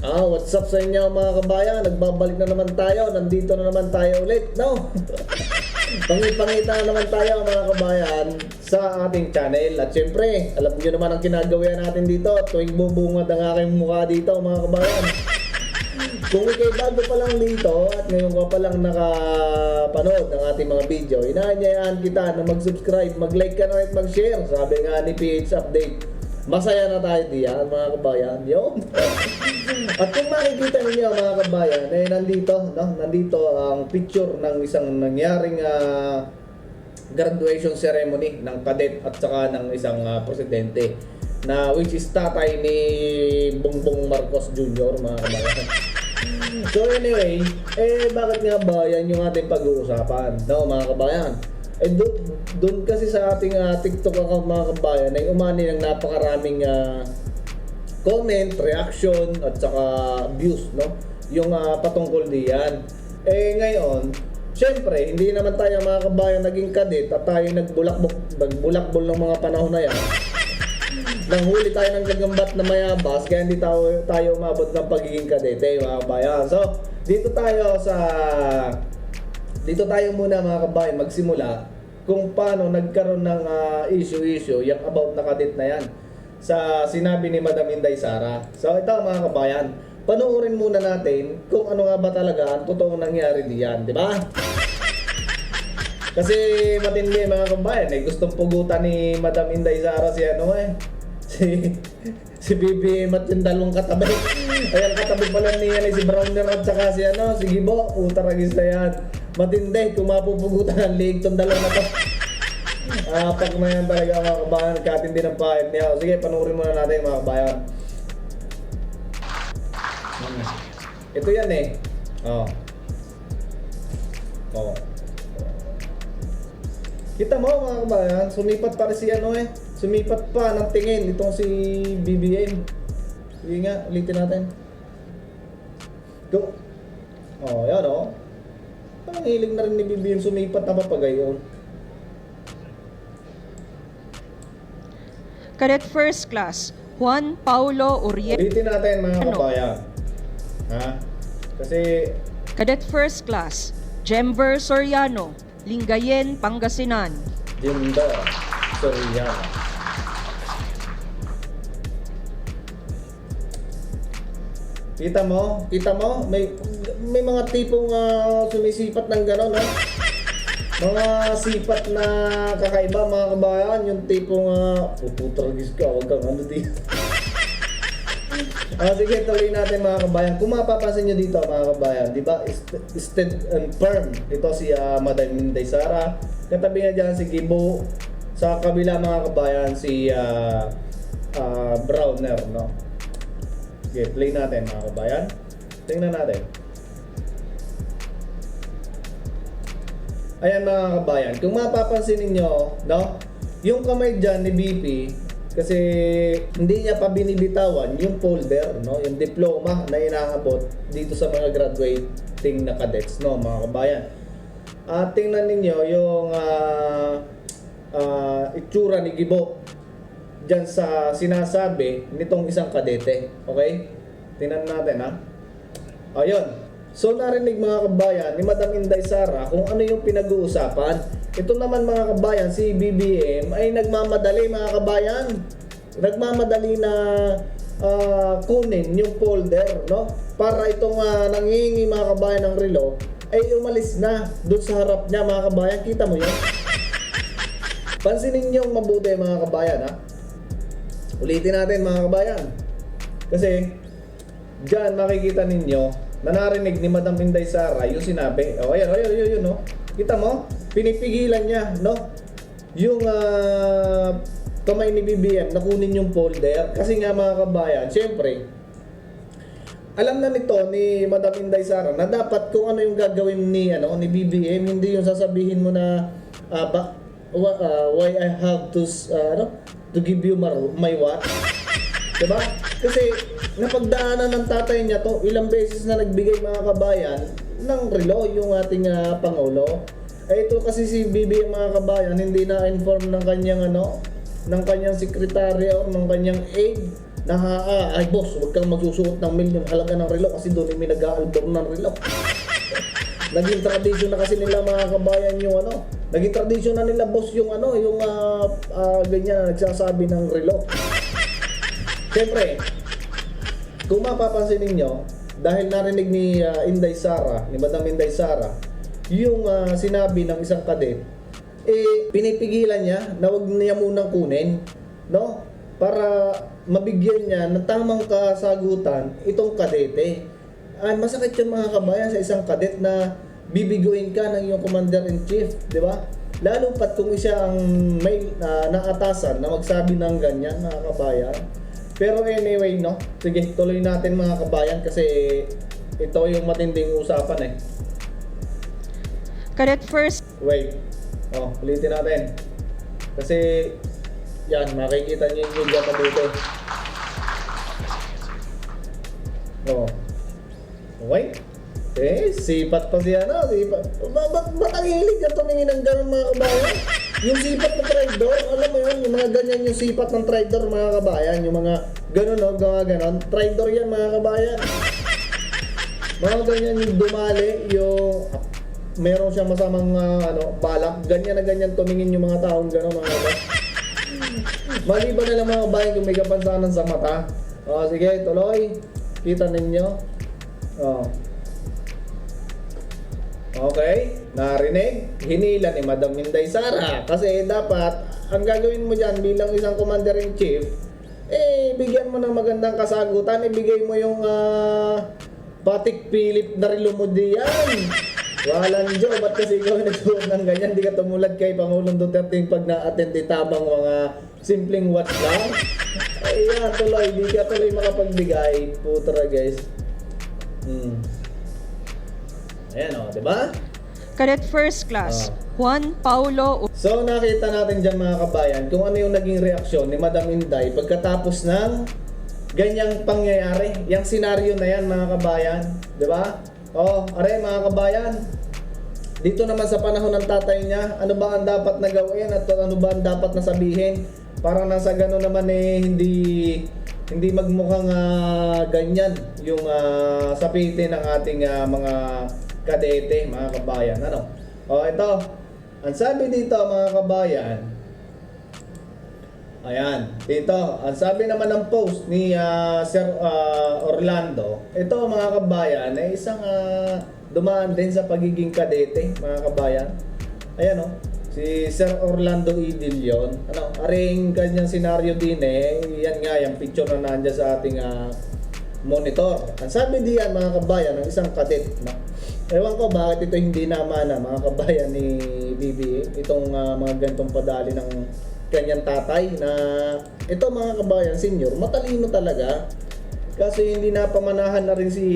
What's up sa inyo mga kabayan? Nagbabalik na naman tayo. Nandito na naman tayo ulit, no? Pangipangita na naman tayo mga kabayan sa ating channel. At syempre, alam niyo naman ang ginagawa natin dito tuwing bubungad ang aking mukha dito mga kabayan. Kung ikay bago pa lang dito at ngayon ka pa lang nakapanood ng ating mga video, inaanyayahan kita na mag-subscribe, mag-like ka na at mag-share. Sabi nga ni PH Update, masaya na tayo diyan mga kabayan. Yun. At kung makikita ninyo mga kabayan, nandito ang picture ng isang nangyaring graduation ceremony ng cadet at saka ng isang presidente na which is tatay ni Bongbong Marcos Jr. mga kabayan. So anyway, bakit nga ba yan yung ating pag-uusapan, no mga kabayan? Doon kasi sa ating TikTok account mga kabayan ay umani ng napakaraming comment, reaction at saka views, no? Yung patungkol diyan. Ngayon, syempre, hindi naman tayo mga kabayan naging kadet at tayo nagbulakbol ng mga panahon na yan. Nanghuli tayo ng gagambat na mayabas kaya hindi tayo umabot ng pagiging kadete mga kabayan. So, dito tayo muna mga kabayan magsimula kung paano nagkaroon ng issue yung about na kadit na yan sa sinabi ni Madam Inday Sara. So, ito mga kabayan, panoorin muna natin kung ano nga ba talaga ang totoong nangyari diyan, di ba? Kasi matindi mga kabayan, gustong pugutan ni Madam Inday Sara si BBM at yung dalawang katabi. Ayan, katabi pala niya si Browner at saka si Gibo. Utaragis na yan. Matindi kung mapupugutan ang leeg tong dalawa na to. Pag na yan talaga mga kabayan, katindi ng pahit niya. Sige, panurin muna natin mga kabayan. Ito yan Kita mo mga kabayan, sumipat pa rin si sumipat pa ng tingin itong si BBM. Sige nga, ulitin natin. Go. Yan Parang hilig na rin ni BBM sumipat na papagayon. Cadet First Class, Juan Paulo Uriel. Ulitin natin mga kabayan. Kasi Cadet First Class, Jemver Soriano, Lingayen, Pangasinan. Jemver Soriano. Kita mo, may mga tipong sumisipat ng gano'n, no? Mga sipat na kakaiba mga kabayan, yung tipong puputragis ka, huwag kang dito. Sige, tuloy natin mga kabayan. Kung mapapansin nyo dito mga kabayan, di ba, stead and firm. Ito si Madam Inday Sara. Katabi nga dyan si Gibo. Sa kabila mga kabayan, si Browner, no? Okay, play natin mga kabayan. Tingnan natin. Ayan mga kabayan, kung mapapansin ninyo, no? Yung kamay dyan ni BP, kasi hindi niya pa binibitawan yung folder, no? Yung diploma na inaabot dito sa mga graduating na cadets, no mga kabayan. Tingnan ninyo yung itsura ni Gibo dyan sa sinasabi nitong isang kadete. Okay? Tingnan natin Ayun. So narinig mga kabayan ni Madam Inday Sara kung ano yung pinag-uusapan. Ito naman mga kabayan, si BBM ay nagmamadali mga kabayan. Nagmamadali na kunin yung folder, no? Para itong nangihingi mga kabayan ng relo ay umalis na doon sa harap niya mga kabayan. Kita mo yun? Pansinin niyo mabuti mga kabayan Ulitin natin mga kabayan. Kasi diyan makikita ninyo na narinig ni Madam Inday Sara yung sinabi. Ayan, no? Kita mo? Pinipigilan niya, no? Yung kamay ni BBM na kunin yung folder. Kasi nga mga kabayan, syempre, alam na nito ni Madam Inday Sara na dapat kung ano yung gagawin ni BBM, hindi yung sasabihin mo na why I have to give you my what? Diba? Kasi napagdaanan ng tatay niya to, ilang beses na nagbigay mga kabayan ng relo yung ating Pangulo. Ito kasi si BBM mga kabayan, hindi na inform ng kanyang ng kanyang sekretary o ng kanyang aide na ay boss, huwag kang magsusuot ng milyon halaga ng relo kasi doon may nag-aalbor ng relo. Naging tradisyon na kasi nila mga kabayan yung ano. Naging tradisyon na nila boss yung ano, yung ganyan na nagsasabi ng relo. Siyempre, kung mapapansin ninyo, dahil narinig ni Inday Sara, ni Madam Inday Sara, yung sinabi ng isang kadet, pinipigilan niya na wag niya munang kunin, no? Para mabigyan niya ng tamang kasagutan itong kadete. Masakit yung mga kabayan sa isang kadet na bibiguin ka ng iyong commander-in-chief, di ba? Lalo pat kung siya ang may naatasan na magsabi ng ganyan, mga kabayan. Pero anyway, no? Sige, tuloy natin mga kabayan kasi ito yung matinding usapan eh. Cadet First Wait. Ulitin natin. Kasi yan, makikita niyo yung video mabuti. Okay. Sipat pa siya, no? Sipat. Ba't ang hilig ka tumingin ng gano'n mga kabayan? Yung sipat ng traidor, alam mo yun, yung mga ganyan yung sipat ng traidor mga kabayan, yung mga gano'n, no? Gano'n. Traidor yan mga kabayan. Mga ganyan yung dumali, yung meron siyang masamang balak, ganyan na ganyan tumingin yung mga taong gano'n mga kabayan. Maliban na lang mga kabayan kung may kapansanan sa mata. Sige, tuloy. Kita ninyo. Okay, narinig, hinila ni Madam Inday Sara kasi dapat ang gagawin mo dyan bilang isang commander-in-chief, bigyan mo ng magandang kasagutan, ibigay mo yung Patik Philip na relo mo diyan. Walang Diyo, ba't kasi ikaw nagsuot ng ganyan? Di ka tumulad kay Pangulong Duterte pag na-attend tamang mga simpleng watch lang. Ayan, tuloy, di ka tuloy makapagbigay. Putra guys. Ayan diba? Cadet First Class Juan Paulo So nakita natin dyan mga kabayan kung ano yung naging reaksyon ni Madam Inday pagkatapos ng ganyang pangyayari. Yung senaryo na yan mga kabayan, diba? Are mga kabayan, dito naman sa panahon ng tatay niya, ano ba ang dapat na gawin at ano ba ang dapat na sabihin para nasa gano'n naman hindi magmukhang ganyan yung sapitin ng ating mga kadete, mga kabayan. Ito, ang sabi dito mga kabayan, ayan, dito, ang sabi naman ng post ni Sir Orlando, ito mga kabayan, ay isang dumaan din sa pagiging kadete, mga kabayan. Ayan si Sir Orlando Idilion, aring kanyang senaryo din yan nga, yung picture na nandiyan sa ating monitor. Ang sabi diyan mga kabayan, ng isang kadet, ewan ko bakit ito hindi naman mga kabayan ni BBM, itong mga ganitong padali ng kanyang tatay na ito mga kabayan, senior, matalino talaga. Kasi hindi napamanahan na rin si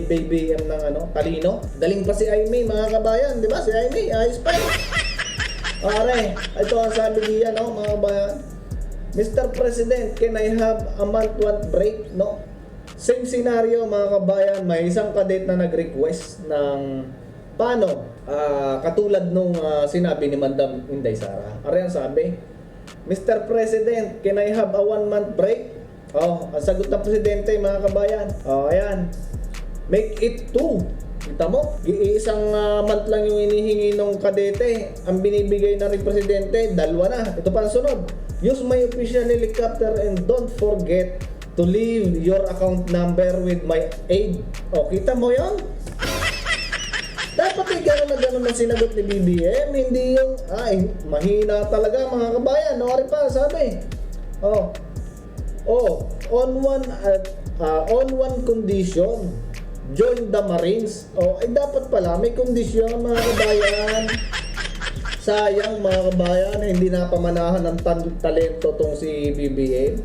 BBM ng talino. Daling pa si Aimee mga kabayan, di ba? Si Aimee, ayos pa yun. Ito ang sabi niya, mga kabayan. Mr. President, can I have a month break? Same scenario mga kabayan, may isang kadet na nag-request ng paano katulad nung sinabi ni Madam Inday Sara. Ang sabi, Mr. President, can I have a 1 month break? Ang sagot ng presidente mga kabayan. Ayan. Make it 2. Kita mo? Isang month lang yung inihingi ng kadete. Ang binibigay na rin presidente, 2 na. Ito pa ang sunod. Use my official helicopter and don't forget to leave your account number with my aid. Kita mo yon? Dapat gano'n na sinagot ni BBM. Hindi yung, mahina talaga mga kabayan. Rin pa, sabi. On one condition, join the Marines. Dapat pala may kondisyon mga kabayan. Sayang mga kabayan, hindi napamanahan ng talento tong si BBM.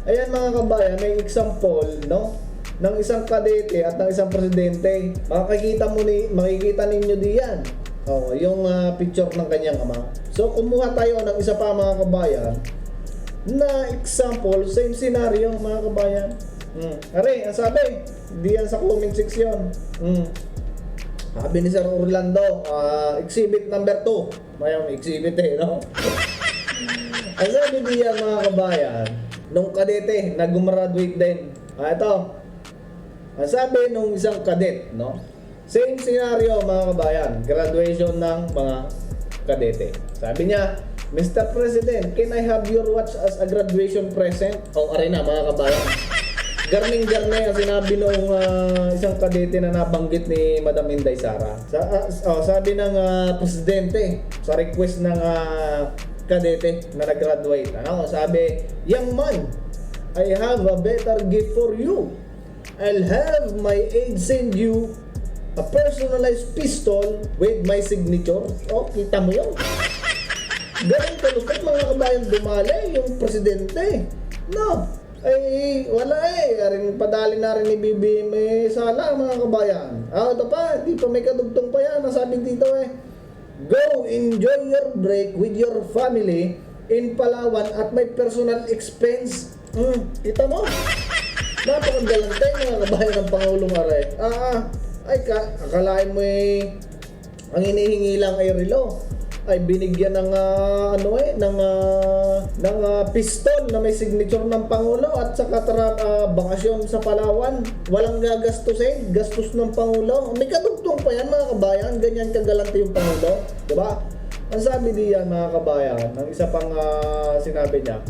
Ayan mga kabayan, may example ng isang kadete at ng isang presidente. Makikita ninyo diyan. Yung picture ng kanyang ama. So kumuha tayo ng isa pa mga kabayan na example, same scenario mga kabayan. Ang sabi, diyan sa comment section. Sabi ni Sir Orlando, exhibit number 2. Mayroong exhibit Ang sabi diyan mga kabayan, nung kadete na gumraduate din. Ito. Ang sabi nung isang cadet, no? Same scenario mga kabayan, graduation ng mga kadete. Sabi niya, Mr. President, can I have your watch as a graduation present? Aray na mga kabayan. Garning-garne ang sinabi nung isang kadete na nabanggit ni Madam Inday Sara. Sabi ng presidente sa request ng kadete na nag-graduate. Sabi, young man, I have a better gift for you. I'll have my aide send you a personalized pistol with my signature. Kita mo yun? Ganun kalupit mga kabayan dumali yung presidente. No. Ay, wala Aring padali na rin ni BBM sala mga kabayan. Ito pa, di pa may kadugtong pa yan. Nasabi dito go enjoy your break with your family in Palawan at my personal expense. Kita mo? Napakagalante mga kabayan ng Pangulong Aray. Akalain mo ang hinihingi lang ay relo. Ay binigyan ng pistol na may signature ng Pangulo at saka bakasyon sa Palawan. Walang gagastusin, gastos ng Pangulo. May kadugtong pa yan mga kabayan, ganyan kagalante yung Pangulo, diba? Ang sabi diyan mga kabayan, ang isa pang sinabi niya,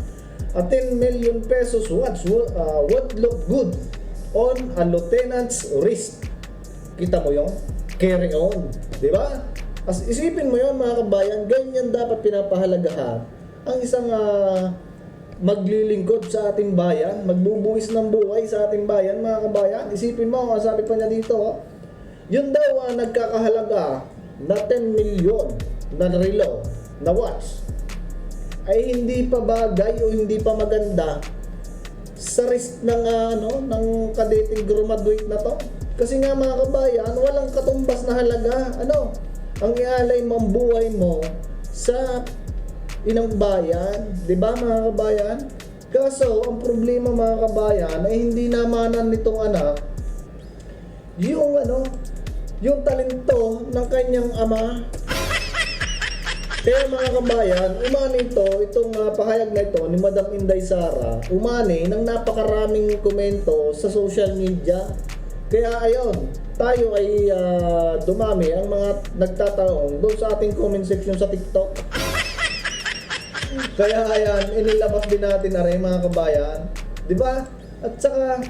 a 10 million pesos watch would look good on a lieutenant's wrist. Kita mo yun? Carry on, diba? As isipin mo yun mga kabayan, ganyan dapat pinapahalagahan ang isang maglilingkod sa ating bayan, magbubuwis ng buhay sa ating bayan mga kabayan. Isipin mo, sabi pa niya dito, yun daw nagkakahalaga na 10 million na relo, na watch, ay hindi pa bagay o hindi pa maganda sa wrist ng ng kadeteng graduate na to. Kasi nga mga kabayan, walang katumbas na halaga. Ang ialay mo ang buhay mo sa inang bayan, 'di ba mga kabayan? Kaso ang problema mga kabayan ay hindi namanan nitong anak yung talento ng kanyang ama. Kaya mga kabayan, umani itong pahayag na ito ni Madam Inday Sara, umani ng napakaraming komento sa social media. Kaya ayun, tayo ay dumami ang mga nagtatanong doon sa ating comment section sa TikTok. Kaya ayan, inilabas din natin na rin mga kabayan. Diba? At saka,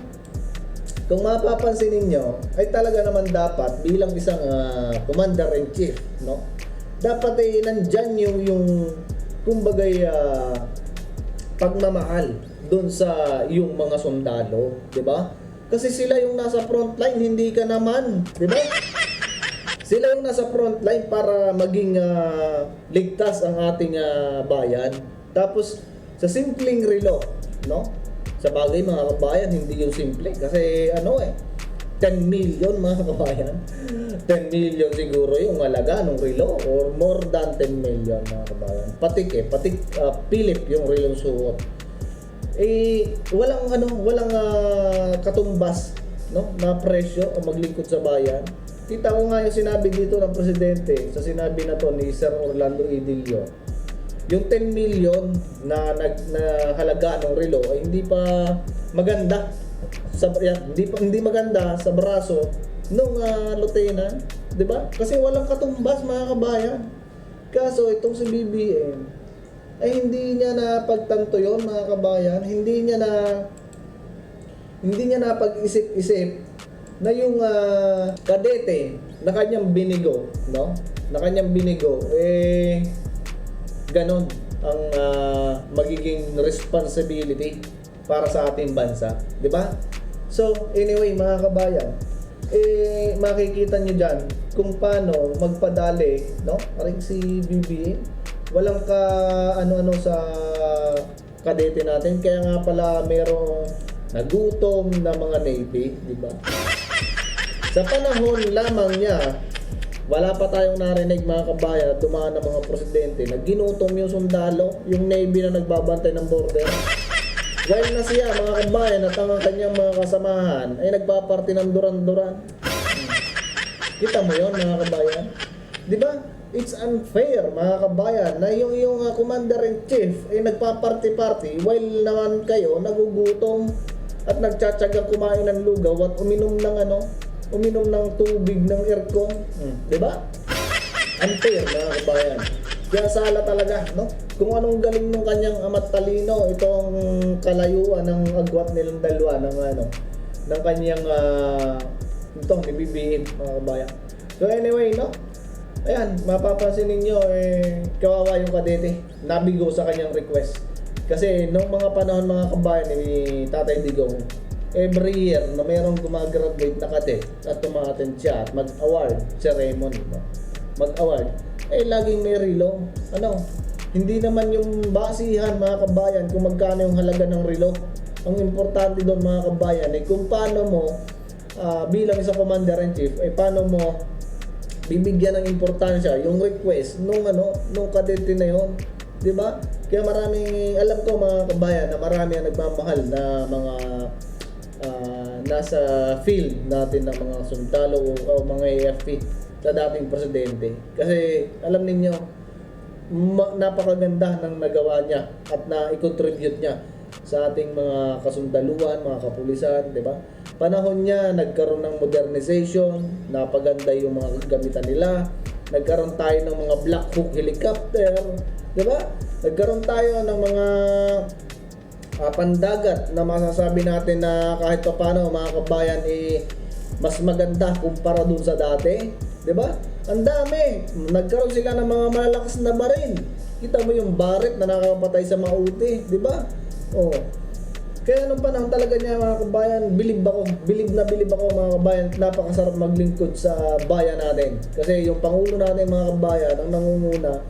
kung mapapansin ninyo, ay talaga naman dapat bilang isang commander-in-chief, no? Dapat ay nandyan yung kumbagay pagmamahal doon sa yung mga sundalo, diba? Kasi sila yung nasa frontline, hindi ka naman, di ba? Sila yung nasa frontline para maging ligtas ang ating bayan. Tapos, sa simpleng relo, no? Sa bagay mga kabayan, hindi yung simple. Kasi 10 million mga kabayan. 10 million siguro yung halaga ng relo or more than 10 million mga kabayan. Patik Philip yung relong suot. Walang katumbas, no, na presyo o maglingkod sa bayan. Kita ko nga yung sinabi dito ng presidente sa sinabi na to ni Sir Orlando Idilio. Yung 10 million na halaga ng relo ay hindi pa maganda hindi maganda sa braso nung lieutenant, 'di ba? Kasi walang katumbas mga kabayan. Kaso itong si BBM ay hindi niya na pagtanto yon mga kabayan, hindi niya na pag-isip-isip na yung kadete na kanyang binigo, no? Na kanyang binigo ganon ang magiging responsibility para sa ating bansa, 'di ba? So, anyway mga kabayan, makikita niyo diyan kung paano magpadali, no? Parang si BBM walang sa kadete natin, kaya nga pala merong nagutom na mga Navy, di ba? Sa panahon lamang niya, wala pa tayong narinig mga kabayan at dumaan ng mga presidente na ginutom yung sundalo, yung Navy na nagbabantay ng border. While na siya mga kabayan at ang kanyang mga kasamahan ay nagpaparty ng duran-duran. Kita mo yon mga kabayan? Di ba? It's unfair mga kabayan na yung commander-in-chief ay nagpa-party-party while naman kayo nagugutom at nagtsatsagang kumain ng lugaw at uminom ng tubig ng aircon. Di ba? Unfair mga kabayan. Kaya sala talaga, no? Kung anong galing ng kanyang ama't talino, itong kalayuan ng agwat nilang dalawa ng kanyang itong ibibihim mga kabayan. So anyway, no? Ayan, mapapansin ninyo kawawa yung Kadete. Nabigo sa kanyang request. Kasi nung mga panahon mga kabayan ni Tatay Digong, every year na mayroong gumagraduate na kadet at tumaten siya at mag-award ceremony, no? Mag-award, laging may relo. Hindi naman yung basihan mga kabayan kung magkano yung halaga ng relo. Ang importante doon mga kabayan kung paano mo bilang isang commander-in-chief paano mo bibigyan ng importansya yung request nung kadete na yon, 'di ba? Kaya alam ko mga kabayan na marami ang nagmamahal na mga nasa field natin na mga sundalo o mga AFP sa dating presidente. Kasi alam ninyo napakaganda ng nagawa niya at na i-contribute niya sa ating mga kasundaluan, mga kapulisan, 'di ba? Panahon niya nagkaroon ng modernization, napaganda yung mga gamitan nila. Nagkaroon tayo ng mga Black Hawk helicopter, 'di ba? Nagkaroon tayo ng mga pandagat na masasabi natin na kahit paano mga kabayan mas maganda kumpara dun sa dati, 'di ba? Ang dami. Nagkaroon sila ng mga malalakas na baril. Kita mo yung Barrett na nakakapatay sa Mauti, 'di ba? Oh. Kaya nung panahon talaga niya mga kabayan, bilib ako mga kabayan, napakasarap maglingkod sa bayan natin. Kasi yung Pangulo natin mga kabayan ang nangunguna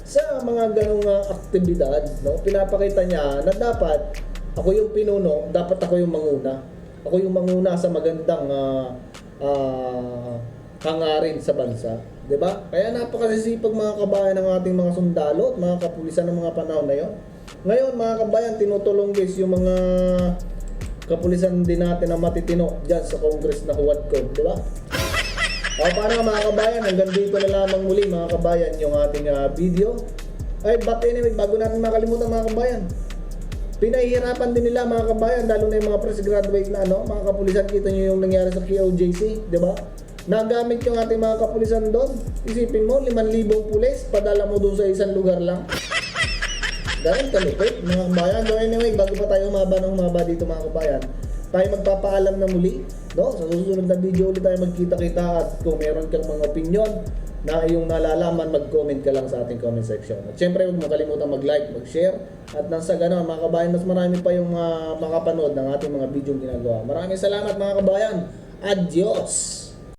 sa mga ganong aktibidad, no? Pinapakita niya na dapat ako yung pinuno, dapat ako yung manguna. Ako yung manguna sa magandang hangarin sa bansa, 'di ba? Kaya napakasisipag mga kabayan ng ating mga sundalo at mga kapulisan ng mga panahon na 'yon. Ngayon mga kabayan, tinutulong guys yung mga kapulisan din natin na matitino dyan sa Congress na huwad ko, di ba? Paano mga kabayan, hanggang dito na lamang muli mga kabayan yung ating video. But anyway, bago natin makalimutan mga kabayan, pinahihirapan din nila mga kabayan, lalo na yung mga fresh graduate na mga kapulisan. Kita nyo yung nangyari sa KOJC, di ba? Nagamit yung ating mga kapulisan doon. Isipin mo, 5,000 pulis, padala mo doon sa isang lugar lang. Ganun kalupit mga kabayan. So anyway, bago pa tayo humaba dito mga kabayan, tayo magpapaalam na muli, no? Sa susunod na video ulit tayo magkita-kita. At kung meron kang mga opinion na iyong nalalaman, mag-comment ka lang sa ating comment section. At syempre huwag mo kalimutan mag-like, mag-share. At nang sa ganun mga kabayan, mas marami pa yung makapanood ng ating mga video ginagawa. Maraming salamat mga kabayan. Adios!